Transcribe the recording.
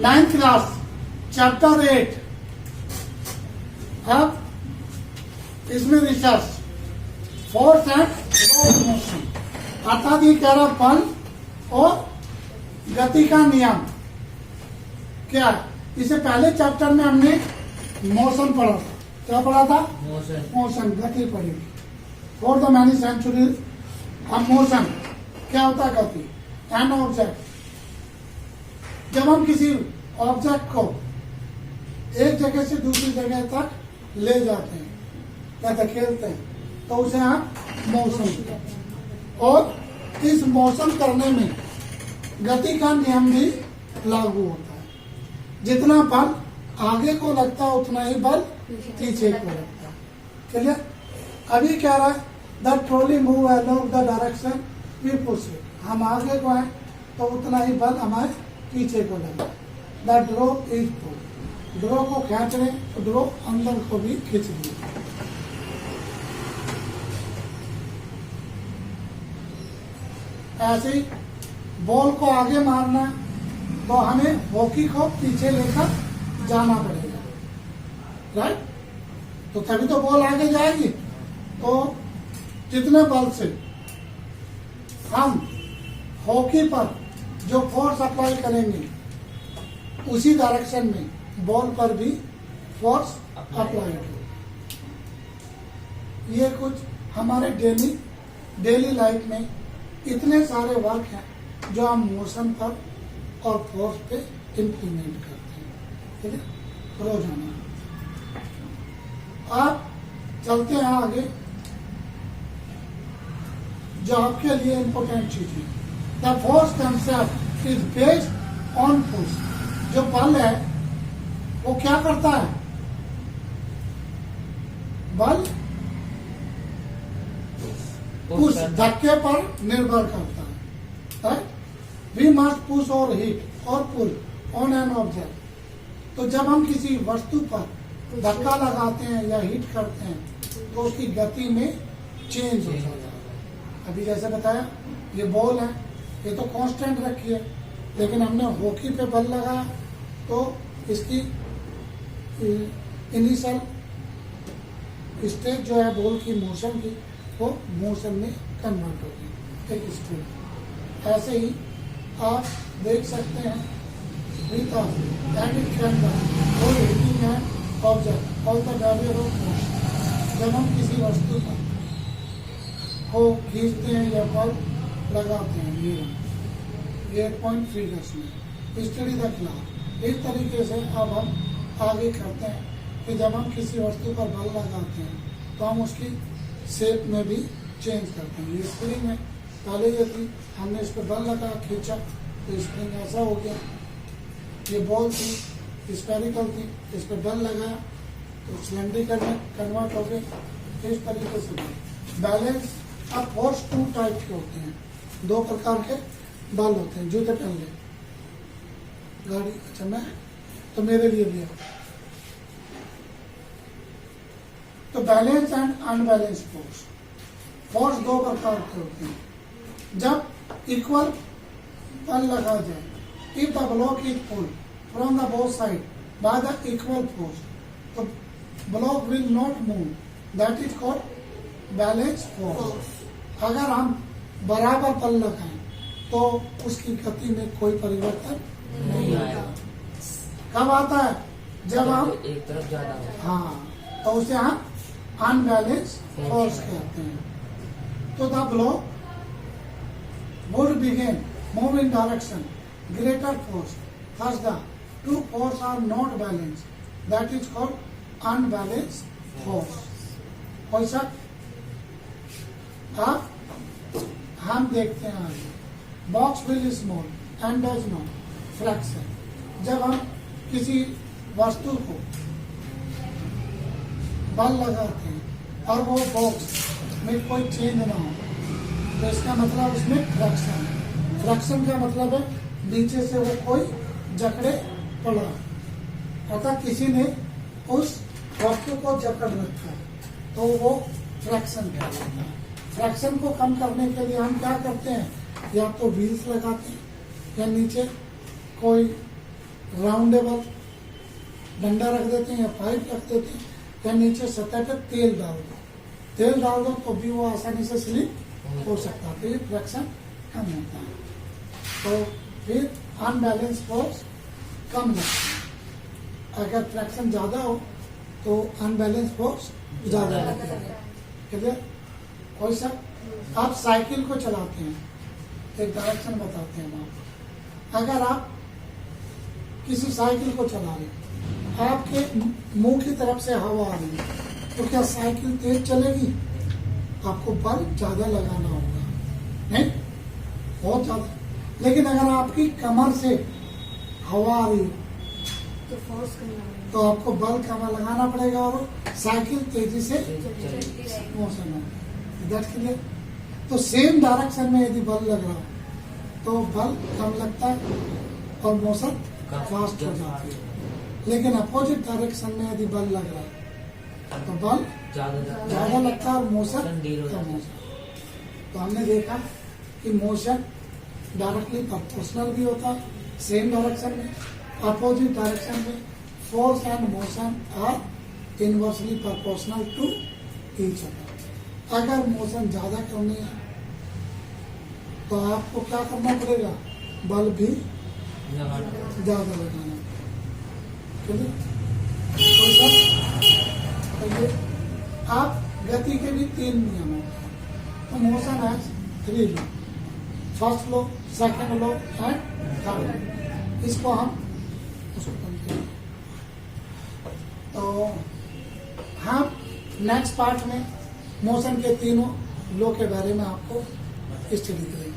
9th class chapter 8। अब इसमें research force and motion, अर्थात ये कह रहा बल और गति का नियम क्या है। इससे पहले चैप्टर में हमने मोशन पढ़ा था। क्या पढ़ा था? मोशन, गति पढ़ी। फॉर द मैनी सेंचुरीज अब मोशन क्या होता है? गति। एन ऑब्जेक्ट, जब हम किसी ऑब्जेक्ट को एक जगह से दूसरी जगह तक ले जाते हैं या धकेलते हैं तो उसे आप मोशन, और इस मोशन करने में गति का नियम भी लागू होता है। जितना बल आगे को लगता है उतना ही बल पीछे को लगता है। चलिए, अभी क्या रहा है? The trolley move along the direction we push it. हम आगे को आए तो उतना ही बल हमारे पीछे को लगा। The draw is pull, draw को खींच रहे तो ड्रॉ अंदर को भी खींच रही। ऐसे ही बॉल को आगे मारना तो हमें हॉकी को पीछे लेकर जाना पड़ेगा, राइट? तो तभी तो बॉल आगे जाएगी। तो जितने बल से हम हॉकी पर जो फोर्स अप्लाई करेंगे उसी डायरेक्शन में बॉल पर भी फोर्स अप्लाई होगा। ये कुछ हमारे डेली लाइफ में इतने सारे वर्क हैं जो हम मोशन पर और फोर्स पे इम्प्लीमेंट करते हैं, ठीक है, रोजाना। आप चलते हैं आगे, जो आपके लिए इम्पोर्टेंट चीज है। The force concept is based on push. जो बल है वो क्या करता है? बल पुश, धक्के पर निर्भर करता है, राइट? वी मस्ट पुश और हिट और पुल ऑन एन ऑब्जेक्ट। तो जब हम किसी वस्तु पर धक्का लगाते हैं या हिट करते हैं तो उसकी गति में चेंज हो जाता है। अभी जैसे बताया, ये बॉल है, ये तो कांस्टेंट रखी है, लेकिन हमने हॉकी पे बल लगाया तो इसकी इनिशियल स्टेज जो है बॉल की मोशन की, वो मोशन में कन्वर्ट होगी, एक स्टेज। ऐसे ही आप देख सकते हैं object all the barrier of motion. जब हम किसी वस्तु पर को खींचते हैं या बल लगाते हैं, ये पॉइंट फिगर्स में स्टडी द क्लास। इस तरीके से अब हम आगे करते हैं कि जब हम किसी वस्तु पर बल लगाते हैं तो हम उसकी शेप में भी चेंज करते हैं। ये स्प्रिंग है, पहले ये थी, हमने इस पर बल लगा खींचा तो स्प्रिंग ऐसा हो गया। ये बॉल थी, स्फेरिकल थी, इस पर बल लगाया तो सिलेंड्रिकल में कन्वर्ट हो गए। इस तरीके से बैलेंस। अब फोर्स टू टाइप के होते हैं, दो प्रकार के बल होते हैं। जूते पहन ले, गाड़ी, अच्छा मैं तो मेरे लिए लिया। तो balance and unbalance force. Force दो प्रकार के होते हैं। जब इक्वल बल लगा जाए, if the block is pull from the both side by the equal force, तो block will not move, that is called balance force. अगर हम बराबर बल लगाएं तो उसकी गति में कोई परिवर्तन नहीं आता। कब आता है? जब हम एक तरफ ज्यादा, हाँ, तो उसे हम अनबैलेंस फोर्स कहते हैं। तो the block would begin move in direction greater force, thus the two forces are not balanced, that is called unbalanced force। कोई शक? अब हम देखते हैं आगे। Box will small and does not fraction. जब हम किसी वस्तु को बल लगाते हैं और वो बॉक्स में कोई चेंज ना हो तो इसका मतलब उसमें फ्रैक्शन है। फ्रैक्शन का मतलब है नीचे से वो कोई जकड़े पड़ रहा है, अर्थात किसी ने उस वस्तु को जकड़ रखा है, तो वो फ्रैक्शन कहलाता है। फ्रैक्शन को कम करने के लिए हम क्या करते हैं? या तो व्हील्स लगाते हैं या नीचे कोई राउंडेबल डंडा रख देते हैं या पाइप रख देते हैं, या नीचे सतह पे तेल डाल दो, तेल डाल दो तो भी वो आसानी से स्लिप हो सकता है, तो ये फ्रैक्शन कम होता है। तो फिर अनबैलेंस फोर्स कम लगता है। अगर फ्रैक्शन ज़्यादा हो तो अनबैलेंस फोर्स ज़्यादा लगता है। क्लियर? कोई सा आप साइकिल को चलाते हैं, एक डायरेक्शन बताते हैं आपको। अगर आप किसी साइकिल को चला रहे हैं, आपके मुंह की तरफ से हवा आ रही है, तो क्या साइकिल तेज चलेगी? आपको बल ज्यादा लगाना होगा, नहीं बहुत ज्यादा। लेकिन अगर आपकी कमर से हवा आ रही है तो फोर्स करना है। तो आपको बल कम लगाना पड़ेगा और साइकिल तेजी से चलती रहेगी। मोशन होगा। That's clear? तो सेम डायरेक्शन में यदि बल लग रहा हो तो बल कम लगता है और मोशन फास्ट हो जाती है। लेकिन अपोजिट डायरेक्शन में यदि बल लग रहा है तो बल ज्यादा लगता है और मोशन कम होता है। तो हमने देखा कि मोशन डायरेक्टली प्रोपोर्शनल भी होता है सेम डायरेक्शन में, अपोजिट डायरेक्शन में force and motion are inversely proportional to each other. अगर मोशन ज्यादा करनी है तो आपको क्या करना पड़ेगा? बल भी ज्यादा लगाना पड़ेगा। तो ये आप गति के भी 3 नियम होते हैं। तो मोशन है 3 law, first law, second law and third law. इसको हम उसको करते हैं। तो हम नेक्स्ट पार्ट में मोशन के तीनों लॉ के बारे में आपको स्टडी करेंगे।